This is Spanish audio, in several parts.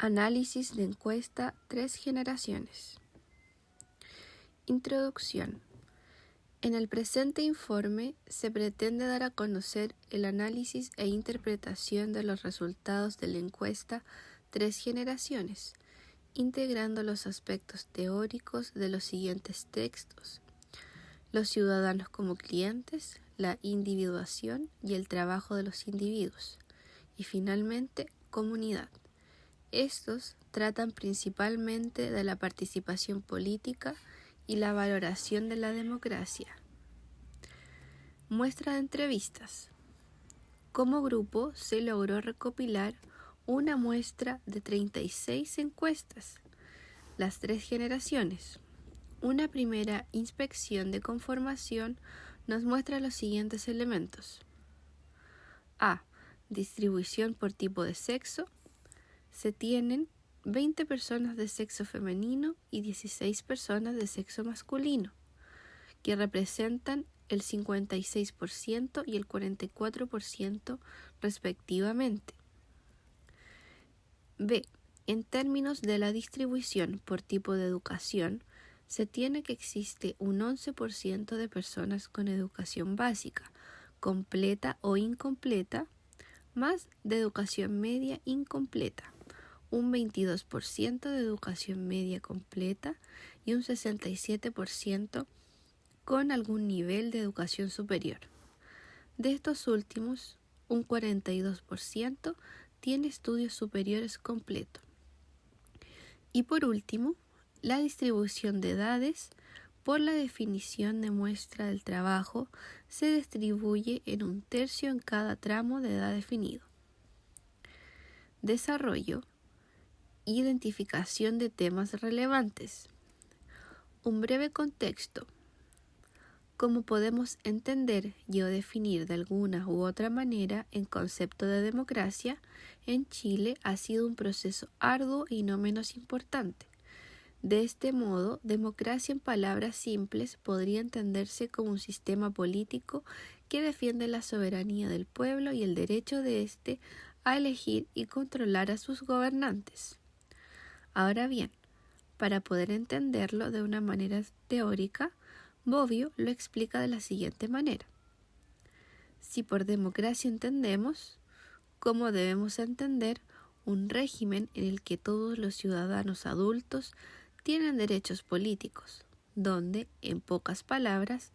Análisis de encuesta 3 generaciones. Introducción. En el presente informe se pretende dar a conocer el análisis e interpretación de los resultados de la encuesta 3 generaciones, integrando los aspectos teóricos de los siguientes textos: los ciudadanos como clientes, la individuación y el trabajo de los individuos, y finalmente, comunidad. Estos tratan principalmente de la participación política y la valoración de la democracia. Muestra de entrevistas. Como grupo se logró recopilar una muestra de 36 encuestas, las 3 generaciones. Una primera inspección de conformación nos muestra los siguientes elementos. A. Distribución por tipo de sexo. Se tienen 20 personas de sexo femenino y 16 personas de sexo masculino, que representan el 56% y el 44% respectivamente. B. En términos de la distribución por tipo de educación, se tiene que existe un 11% de personas con educación básica, completa o incompleta, más de educación media incompleta, un 22% de educación media completa y un 67% con algún nivel de educación superior. De estos últimos, un 42% tiene estudios superiores completos. Y por último, la distribución de edades, por la definición de muestra del trabajo, se distribuye en 1/3 en cada tramo de edad definido. Desarrollo. Identificación de temas relevantes. Un breve contexto. Como podemos entender y o definir de alguna u otra manera el concepto de democracia, en Chile ha sido un proceso arduo y no menos importante. De este modo, democracia en palabras simples podría entenderse como un sistema político que defiende la soberanía del pueblo y el derecho de éste a elegir y controlar a sus gobernantes. Ahora bien, para poder entenderlo de una manera teórica, Bobbio lo explica de la siguiente manera. Si por democracia entendemos, ¿cómo debemos entender un régimen en el que todos los ciudadanos adultos tienen derechos políticos, donde, en pocas palabras,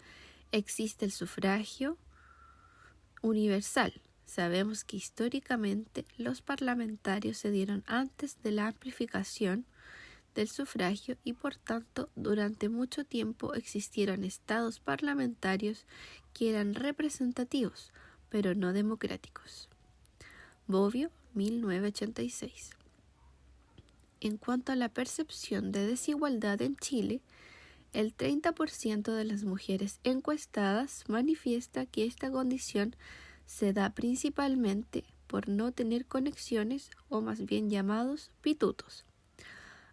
existe el sufragio universal? Sabemos que históricamente los parlamentarios se dieron antes de la amplificación del sufragio y por tanto durante mucho tiempo existieron estados parlamentarios que eran representativos, pero no democráticos. Bobbio, 1986. En cuanto a la percepción de desigualdad en Chile, el 30% de las mujeres encuestadas manifiesta que esta condición se da principalmente por no tener conexiones o más bien llamados pitutos.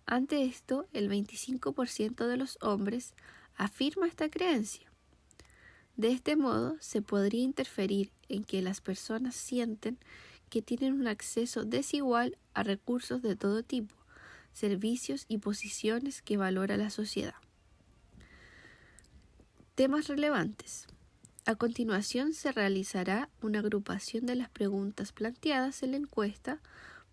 Ante esto, el 25% de los hombres afirma esta creencia. De este modo, se podría interferir en que las personas sienten que tienen un acceso desigual a recursos de todo tipo, servicios y posiciones que valora la sociedad. Temas relevantes. A continuación se realizará una agrupación de las preguntas planteadas en la encuesta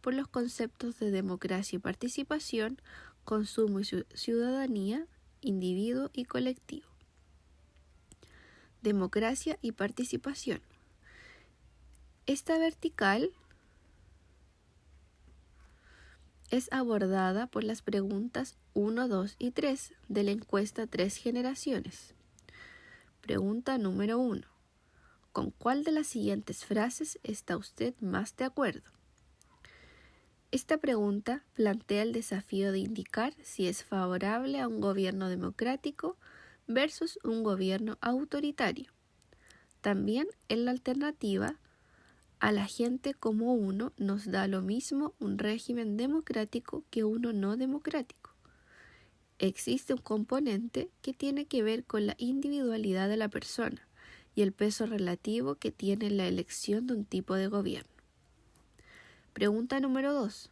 por los conceptos de democracia y participación, consumo y ciudadanía, individuo y colectivo. Democracia y participación. Esta vertical es abordada por las preguntas 1, 2 y 3 de la encuesta 3 generaciones. Pregunta número 1. ¿Con cuál de las siguientes frases está usted más de acuerdo? Esta pregunta plantea el desafío de indicar si es favorable a un gobierno democrático versus un gobierno autoritario. También en la alternativa, a la gente como uno nos da lo mismo un régimen democrático que uno no democrático. Existe un componente que tiene que ver con la individualidad de la persona y el peso relativo que tiene la elección de un tipo de gobierno. Pregunta número 2.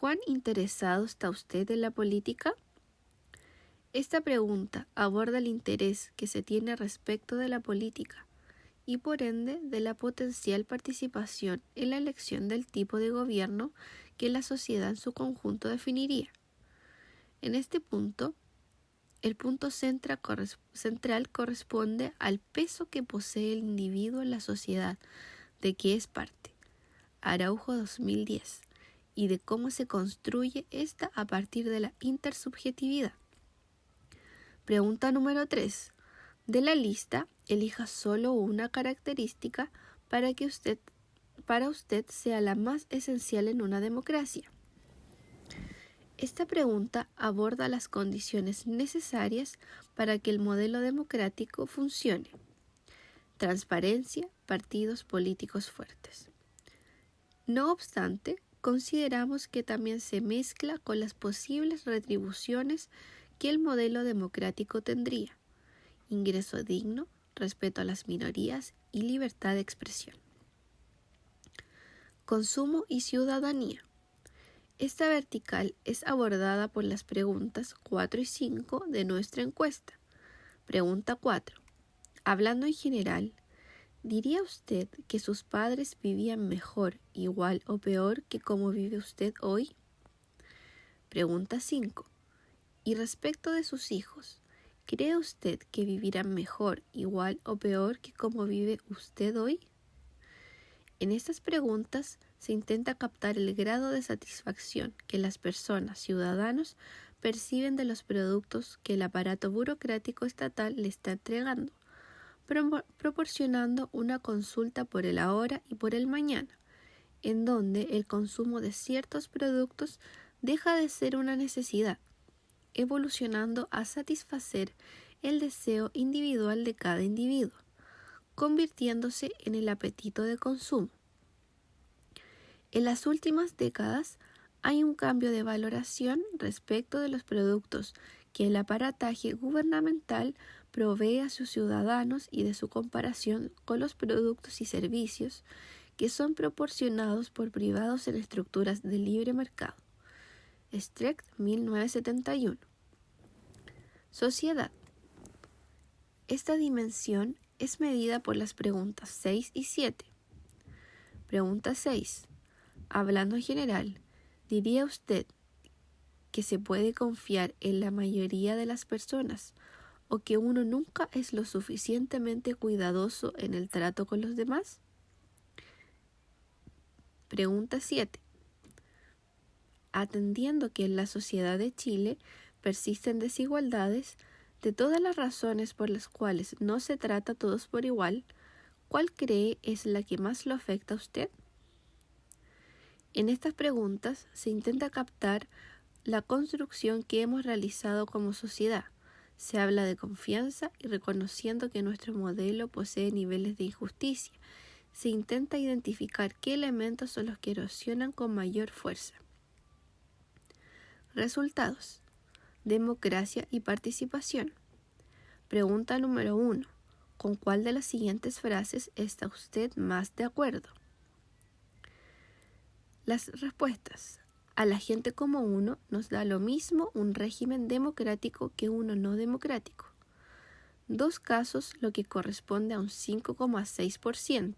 ¿Cuán interesado está usted en la política? Esta pregunta aborda el interés que se tiene respecto de la política y por ende de la potencial participación en la elección del tipo de gobierno que la sociedad en su conjunto definiría. En este punto, el punto central corresponde al peso que posee el individuo en la sociedad de que es parte, Araujo 2010, y de cómo se construye esta a partir de la intersubjetividad. Pregunta número 3. De la lista, elija solo una característica para que para usted sea la más esencial en una democracia. Esta pregunta aborda las condiciones necesarias para que el modelo democrático funcione. Transparencia, partidos políticos fuertes. No obstante, consideramos que también se mezcla con las posibles retribuciones que el modelo democrático tendría: ingreso digno, respeto a las minorías y libertad de expresión. Consumo y ciudadanía. Esta vertical es abordada por las preguntas 4 y 5 de nuestra encuesta. Pregunta 4. Hablando en general, ¿diría usted que sus padres vivían mejor, igual o peor que como vive usted hoy? Pregunta 5. Y respecto de sus hijos, ¿cree usted que vivirán mejor, igual o peor que como vive usted hoy? En estas preguntas se intenta captar el grado de satisfacción que las personas, ciudadanos, perciben de los productos que el aparato burocrático estatal le está entregando, proporcionando una consulta por el ahora y por el mañana, en donde el consumo de ciertos productos deja de ser una necesidad, evolucionando a satisfacer el deseo individual de cada individuo, convirtiéndose en el apetito de consumo. En las últimas décadas hay un cambio de valoración respecto de los productos que el aparataje gubernamental provee a sus ciudadanos y de su comparación con los productos y servicios que son proporcionados por privados en estructuras de libre mercado. Streck, 1971. Sociedad. Esta dimensión es medida por las preguntas 6 y 7. Pregunta 6. Hablando en general, ¿diría usted que se puede confiar en la mayoría de las personas o que uno nunca es lo suficientemente cuidadoso en el trato con los demás? Pregunta 7. Atendiendo que en la sociedad de Chile persisten desigualdades, de todas las razones por las cuales no se trata a todos por igual, ¿cuál cree es la que más lo afecta a usted? En estas preguntas se intenta captar la construcción que hemos realizado como sociedad. Se habla de confianza y reconociendo que nuestro modelo posee niveles de injusticia. Se intenta identificar qué elementos son los que erosionan con mayor fuerza. Resultados. Democracia y participación. Pregunta número 1. ¿Con cuál de las siguientes frases está usted más de acuerdo? Las respuestas. A la gente como uno nos da lo mismo un régimen democrático que uno no democrático. 2 casos, lo que corresponde a un 5,6%.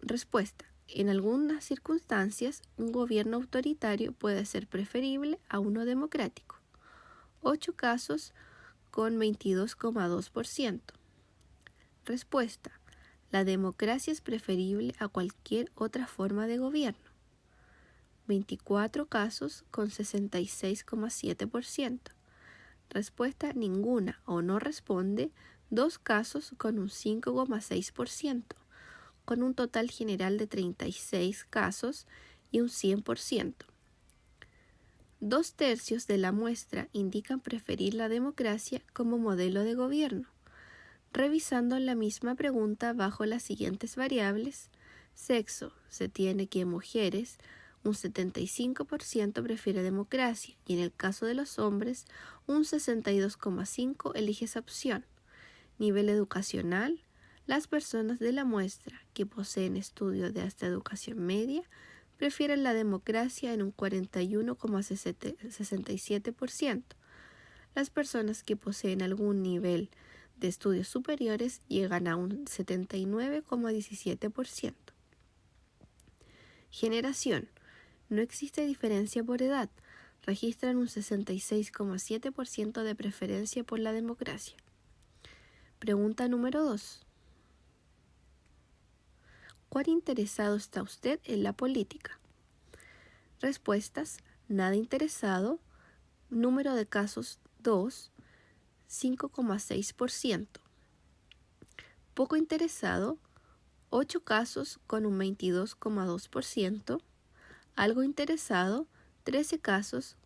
Respuesta. En algunas circunstancias, un gobierno autoritario puede ser preferible a uno democrático. 8 casos con 22,2%. Respuesta. La democracia es preferible a cualquier otra forma de gobierno. 24 casos con 66,7%. Respuesta ninguna o no responde, 2 casos con un 5,6%, con un total general de 36 casos y un 100%. 2/3 de la muestra indican preferir la democracia como modelo de gobierno. Revisando la misma pregunta bajo las siguientes variables: sexo, se tiene que mujeres, un 75% prefiere democracia y en el caso de los hombres, un 62,5% elige esa opción. Nivel educacional, las personas de la muestra que poseen estudios de hasta educación media prefieren la democracia en un 41,67%. Las personas que poseen algún nivel de estudios superiores llegan a un 79,17%. Generación. No existe diferencia por edad. Registran un 66,7% de preferencia por la democracia. Pregunta número 2. ¿Cuán interesado está usted en la política? Respuestas: nada interesado. Número de casos 2, 5,6%. Poco interesado, 8 casos con un 22,2%. Algo interesado, 13 casos,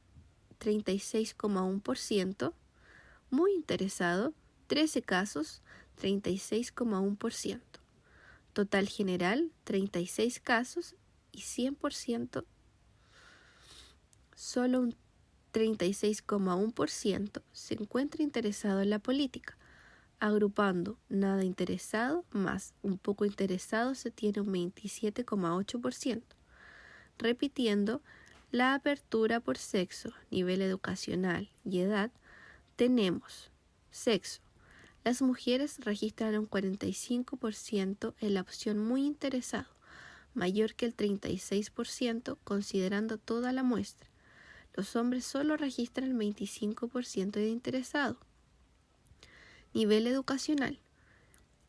36,1%. Muy interesado, 13 casos, 36,1%. Total general, 36 casos y 100%. Solo un 36,1% se encuentra interesado en la política. Agrupando nada interesado más un poco interesado se tiene un 27,8%. Repitiendo, la apertura por sexo, nivel educacional y edad, tenemos sexo. Las mujeres registran un 45% en la opción muy interesado, mayor que el 36% considerando toda la muestra. Los hombres solo registran el 25% de interesado. Nivel educacional.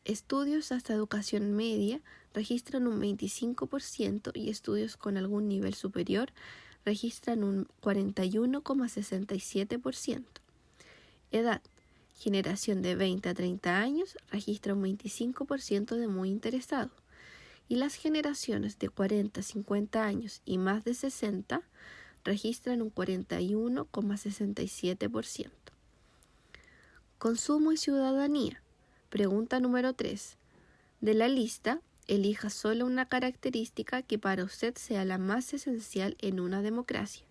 Estudios hasta educación media registran un 25% y estudios con algún nivel superior registran un 41,67%. Edad. Generación de 20 a 30 años registra un 25% de muy interesado. Y las generaciones de 40 a 50 años y más de 60 registran un 41,67%. Consumo y ciudadanía. Pregunta número 3. De la lista, elija solo una característica que para usted sea la más esencial en una democracia.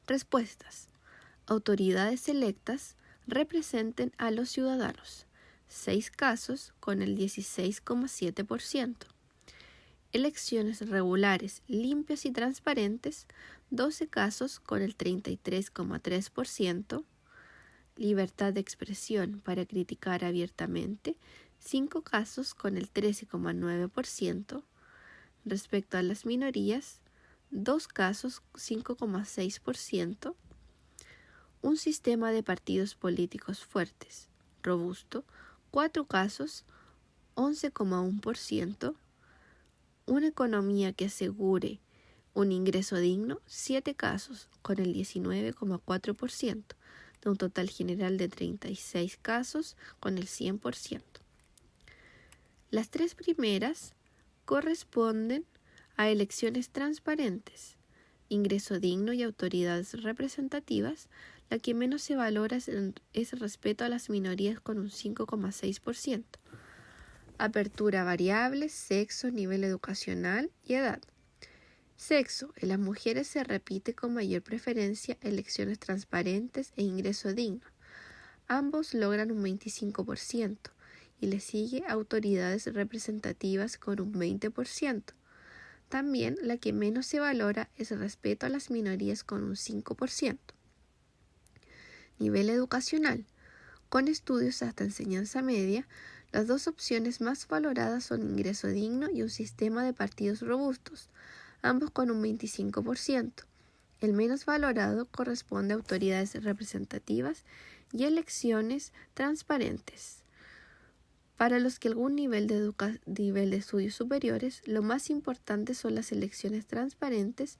Respuestas. Autoridades electas representen a los ciudadanos. 6 casos con el 16,7%. Elecciones regulares, limpias y transparentes, 12 casos con el 33,3%. Libertad de expresión para criticar abiertamente, 5 casos con el 13,9%. Respecto a las minorías, 2 casos, 5,6%. Un sistema de partidos políticos fuertes, robusto, 4 casos, 11,1%. Una economía que asegure un ingreso digno, 7 casos, con el 19,4%, de un total general de 36 casos, con el 100%. Las 3 primeras corresponden a elecciones transparentes, ingreso digno y autoridades representativas. La que menos se valora es el respeto a las minorías con un 5,6%. Apertura variable, sexo, nivel educacional y edad. Sexo. En las mujeres se repite con mayor preferencia elecciones transparentes e ingreso digno. Ambos logran un 25% y le sigue autoridades representativas con un 20%. También la que menos se valora es el respeto a las minorías con un 5%. Nivel educacional. Con estudios hasta enseñanza media, las 2 opciones más valoradas son ingreso digno y un sistema de partidos robustos, ambos con un 25%. El menos valorado corresponde a autoridades representativas y elecciones transparentes. Para los que algún nivel de estudios superiores, lo más importante son las elecciones transparentes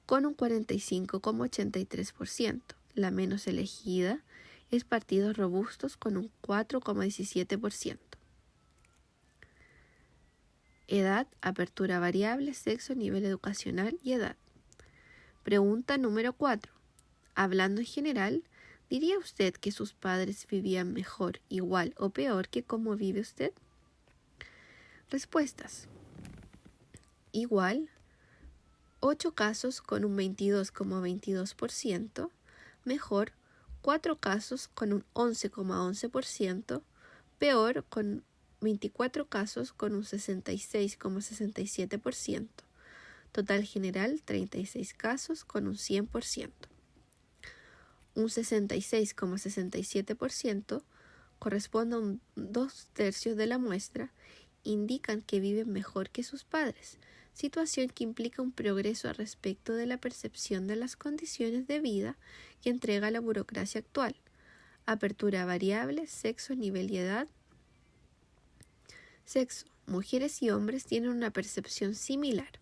con un 45,83%. La menos elegida es partidos robustos con un 4,17%. Edad, apertura variable, sexo, nivel educacional y edad. Pregunta número 4. Hablando en general, ¿diría usted que sus padres vivían mejor, igual o peor que cómo vive usted? Respuestas. Igual, 8 casos con un 22,22%. Mejor, 4 casos con un 11,11%. Peor, con 24 casos con un 66,67%. Total general, 36 casos con un 100%. Un 66,67% corresponde a un 2/3 de la muestra, indican que viven mejor que sus padres, situación que implica un progreso respecto de la percepción de las condiciones de vida que entrega la burocracia actual. Apertura variable, sexo, nivel y edad. Sexo. Mujeres y hombres tienen una percepción similar.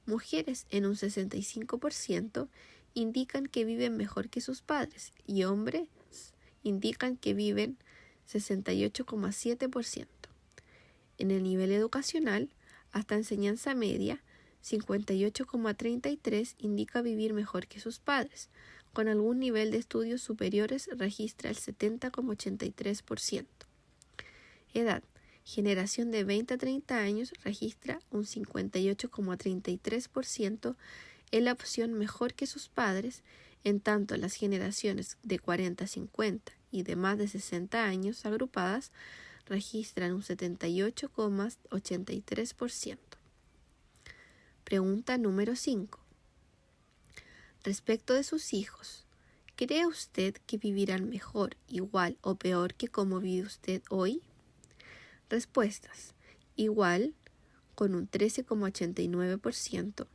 Mujeres en un 65% indican que viven mejor que sus padres y hombres indican que viven 68,7%. En el nivel educacional, hasta enseñanza media, 58,33% indica vivir mejor que sus padres. Con algún nivel de estudios superiores registra el 70,83%. Edad. Generación de 20 a 30 años registra un 58,33% en la opción mejor que sus padres, en tanto las generaciones de 40 a 50 y de más de 60 años agrupadas registran un 78,83%. Pregunta número 5. Respecto de sus hijos, ¿cree usted que vivirán mejor, igual o peor que como vive usted hoy? Respuestas. Igual, con un 13,89%,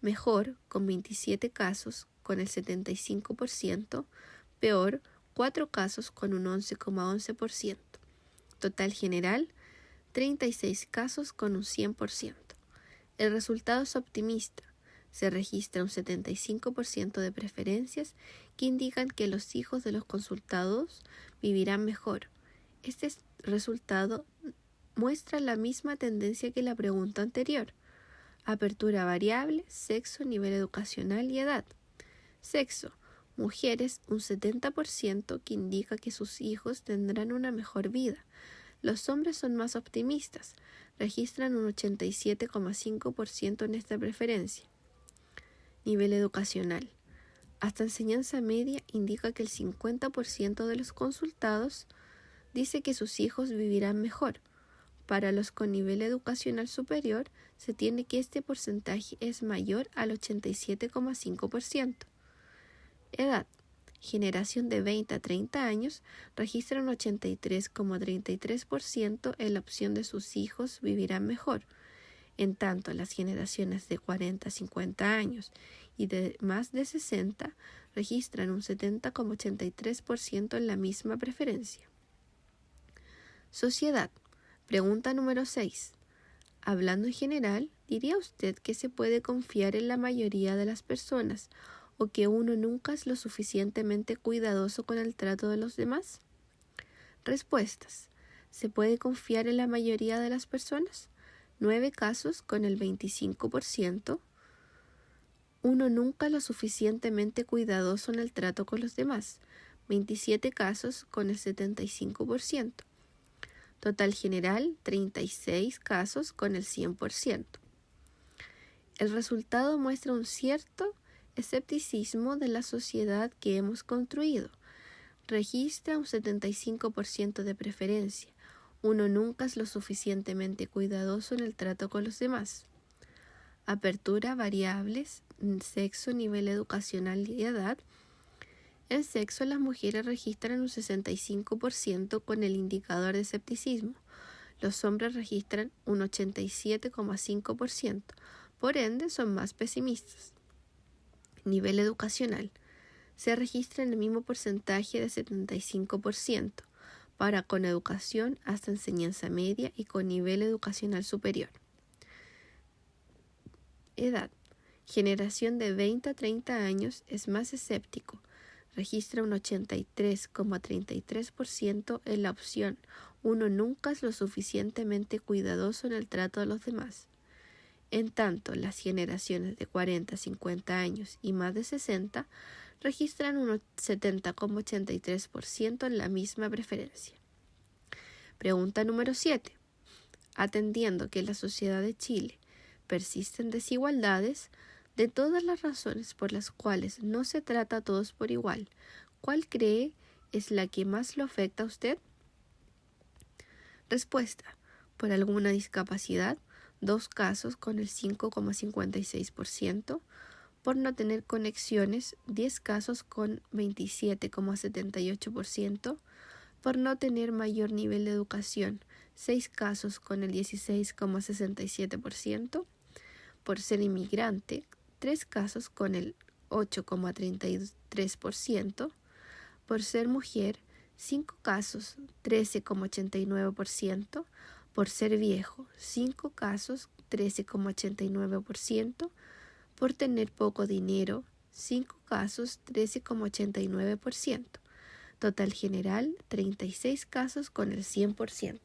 mejor, con 27 casos, con el 75%, peor, 4 casos, con un 11,11%. Total general, 36 casos, con un 100%. El resultado es optimista. Se registra un 75% de preferencias que indican que los hijos de los consultados vivirán mejor. Este resultado muestra la misma tendencia que la pregunta anterior. Apertura variable, sexo, nivel educacional y edad. Sexo. Mujeres, un 70% que indica que sus hijos tendrán una mejor vida. Los hombres son más optimistas. Registran un 87,5% en esta preferencia. Nivel educacional. Hasta enseñanza media indica que el 50% de los consultados dice que sus hijos vivirán mejor. Para los con nivel educacional superior, se tiene que este porcentaje es mayor al 87,5%. Edad. Generación de 20 a 30 años registra un 83,33% en la opción de sus hijos vivirán mejor. En tanto, las generaciones de 40 a 50 años y de más de 60 registran un 70,83% en la misma preferencia. Sociedad. Pregunta número 6. Hablando en general, ¿diría usted que se puede confiar en la mayoría de las personas o que uno nunca es lo suficientemente cuidadoso con el trato de los demás? Respuestas. ¿Se puede confiar en la mayoría de las personas? 9 casos con el 25%. Uno nunca es lo suficientemente cuidadoso en el trato con los demás. 27 casos con el 75%. Total general, 36 casos con el 100%. El resultado muestra un cierto escepticismo de la sociedad que hemos construido. Registra un 75% de preferencia. Uno nunca es lo suficientemente cuidadoso en el trato con los demás. Apertura, variables, sexo, nivel educacional y edad. En sexo, las mujeres registran un 65% con el indicador de escepticismo. Los hombres registran un 87,5%. Por ende, son más pesimistas. Nivel educacional. Se registra en el mismo porcentaje de 75% para con educación hasta enseñanza media y con nivel educacional superior. Edad. Generación de 20 a 30 años es más escéptico. Registra un 83,33% en la opción uno nunca es lo suficientemente cuidadoso en el trato de los demás. En tanto, las generaciones de 40 a 50 años y más de 60 registran un 70,83% en la misma preferencia. Pregunta número 7. Atendiendo que en la sociedad de Chile persisten desigualdades, de todas las razones por las cuales no se trata a todos por igual, ¿cuál cree es la que más lo afecta a usted? Respuesta. por alguna discapacidad, 2 casos con el 5,56%, por no tener conexiones, 10 casos con 27,78%, por no tener mayor nivel de educación, 6 casos con el 16,67%, por ser inmigrante, 3 casos con el 8,33%, por ser mujer, 5 casos, 13,89%, por ser viejo, 5 casos, 13,89%, por tener poco dinero, 5 casos, 13,89%. Total general, 36 casos con el 100%.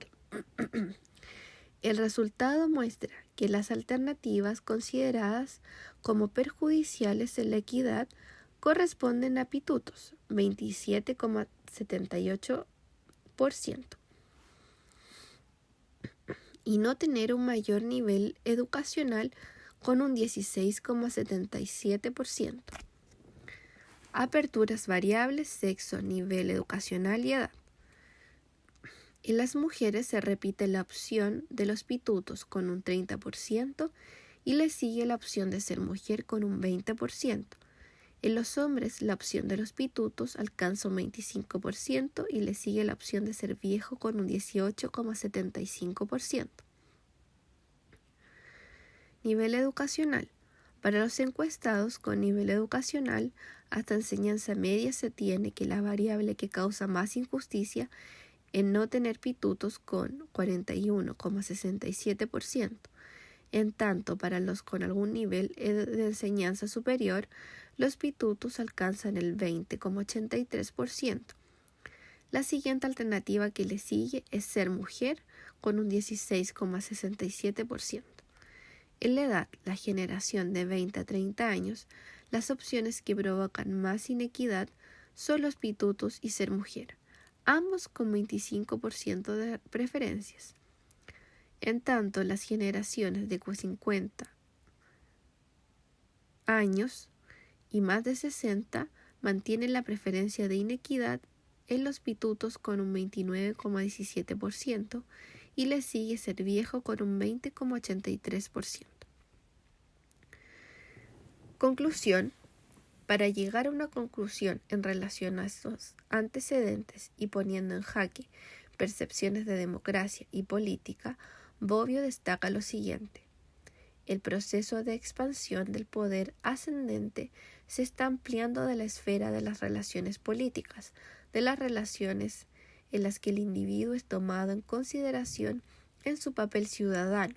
El resultado muestra que las alternativas consideradas como perjudiciales en la equidad corresponden a pitutos, 27,78%, y no tener un mayor nivel educacional con un 16,77%. Aperturas variables, sexo, nivel educacional y edad. En las mujeres se repite la opción de los pitutos con un 30% y le sigue la opción de ser mujer con un 20%. En los hombres la opción de los pitutos alcanza un 25% y le sigue la opción de ser viejo con un 18,75%. Nivel educacional. Para los encuestados con nivel educacional hasta enseñanza media se tiene que la variable que causa más injusticia en no tener pitutos con 41,67%. En tanto, para los con algún nivel de enseñanza superior, los pitutos alcanzan el 20,83%. La siguiente alternativa que le sigue es ser mujer con un 16,67%. En la edad, la generación de 20 a 30 años, las opciones que provocan más inequidad son los pitutos y ser mujer, ambos con 25% de preferencias. En tanto, las generaciones de 50 años y más de 60 mantienen la preferencia de inequidad en los pitutos con un 29,17% y le sigue ser viejo con un 20,83%. Conclusión. Para llegar a una conclusión en relación a estos antecedentes y poniendo en jaque percepciones de democracia y política, Bobbio destaca lo siguiente. El proceso de expansión del poder ascendente se está ampliando de la esfera de las relaciones políticas, de las relaciones en las que el individuo es tomado en consideración en su papel ciudadano,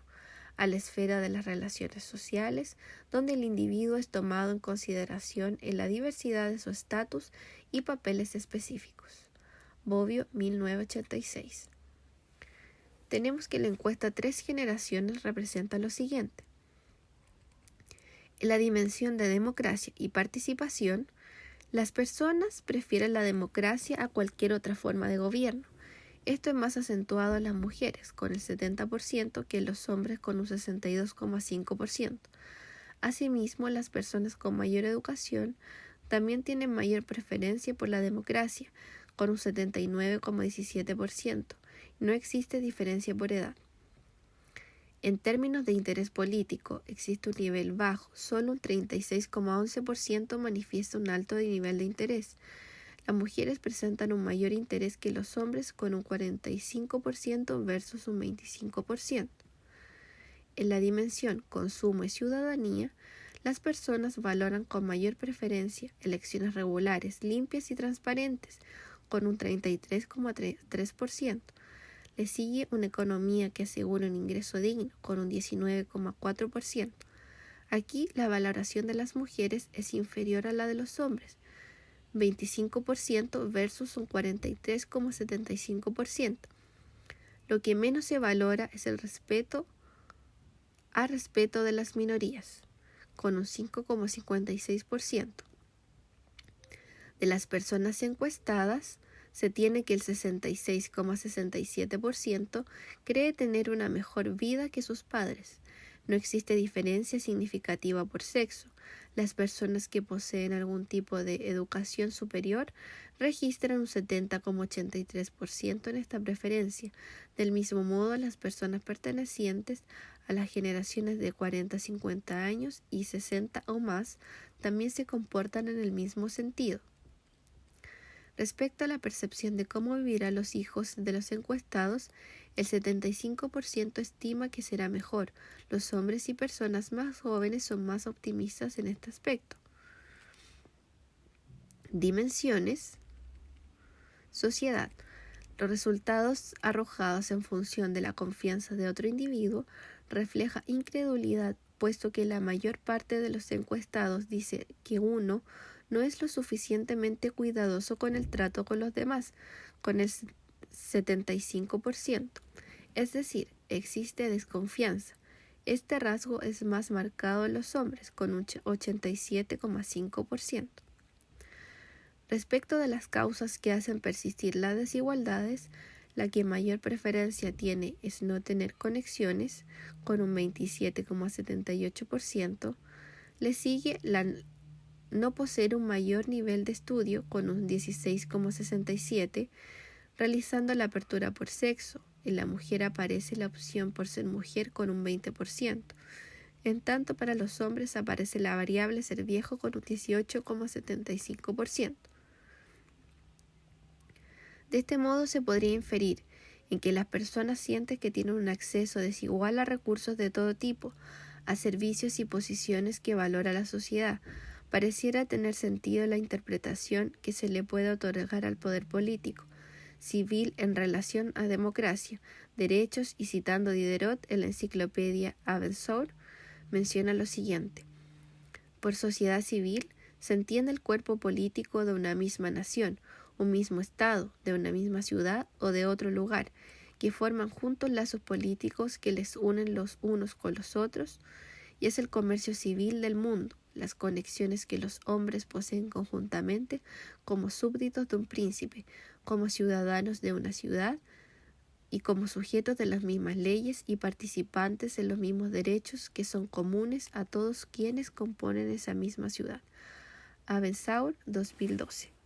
a la esfera de las relaciones sociales, donde el individuo es tomado en consideración en la diversidad de su estatus y papeles específicos. Bobbio, 1986. Tenemos que la encuesta 3 generaciones representa lo siguiente. En la dimensión de democracia y participación, las personas prefieren la democracia a cualquier otra forma de gobierno. Esto es más acentuado en las mujeres, con el 70%, que en los hombres, con un 62,5%. Asimismo, las personas con mayor educación también tienen mayor preferencia por la democracia, con un 79,17%. No existe diferencia por edad. En términos de interés político, existe un nivel bajo, solo un 36,11% manifiesta un alto nivel de interés. Las mujeres presentan un mayor interés que los hombres con un 45% versus un 25%. En la dimensión consumo y ciudadanía, las personas valoran con mayor preferencia elecciones regulares, limpias y transparentes, con un 33,3%. Le sigue una economía que asegura un ingreso digno, con un 19,4%. Aquí la valoración de las mujeres es inferior a la de los hombres, 25% versus un 43,75%. Lo que menos se valora es el respeto de las minorías, con un 5,56%. De las personas encuestadas, se tiene que el 66,67% cree tener una mejor vida que sus padres, No existe diferencia significativa por sexo. Las personas que poseen algún tipo de educación superior registran un 70,83% en esta preferencia. Del mismo modo, las personas pertenecientes a las generaciones de 40 a 50 años y 60 o más también se comportan en el mismo sentido. Respecto a la percepción de cómo vivirán los hijos de los encuestados, el 75% estima que será mejor. Los hombres y personas más jóvenes son más optimistas en este aspecto. Dimensiones. Sociedad. Los resultados arrojados en función de la confianza de otro individuo refleja incredulidad, puesto que la mayor parte de los encuestados dice que uno no es lo suficientemente cuidadoso con el trato con los demás, con el 75%. Es decir, existe desconfianza. Este rasgo es más marcado en los hombres, con un 87,5%. Respecto de las causas que hacen persistir las desigualdades, la que mayor preferencia tiene es no tener conexiones, con un 27,78%. Le sigue la no poseer un mayor nivel de estudio, con un 16,67%, realizando la apertura por sexo. En la mujer aparece la opción por ser mujer con un 20%. En tanto, para los hombres aparece la variable ser viejo con un 18,75%. De este modo se podría inferir en que las personas sienten que tienen un acceso desigual a recursos de todo tipo, a servicios y posiciones que valora la sociedad. Pareciera tener sentido la interpretación que se le puede otorgar al poder político, civil en relación a democracia, derechos, y citando Diderot en la enciclopedia Abençour, menciona lo siguiente: por sociedad civil se entiende el cuerpo político de una misma nación, un mismo estado, de una misma ciudad o de otro lugar, que forman juntos lazos políticos que les unen los unos con los otros, y es el comercio civil del mundo, las conexiones que los hombres poseen conjuntamente como súbditos de un príncipe, como ciudadanos de una ciudad y como sujetos de las mismas leyes y participantes en los mismos derechos que son comunes a todos quienes componen esa misma ciudad. Abençour, 2012.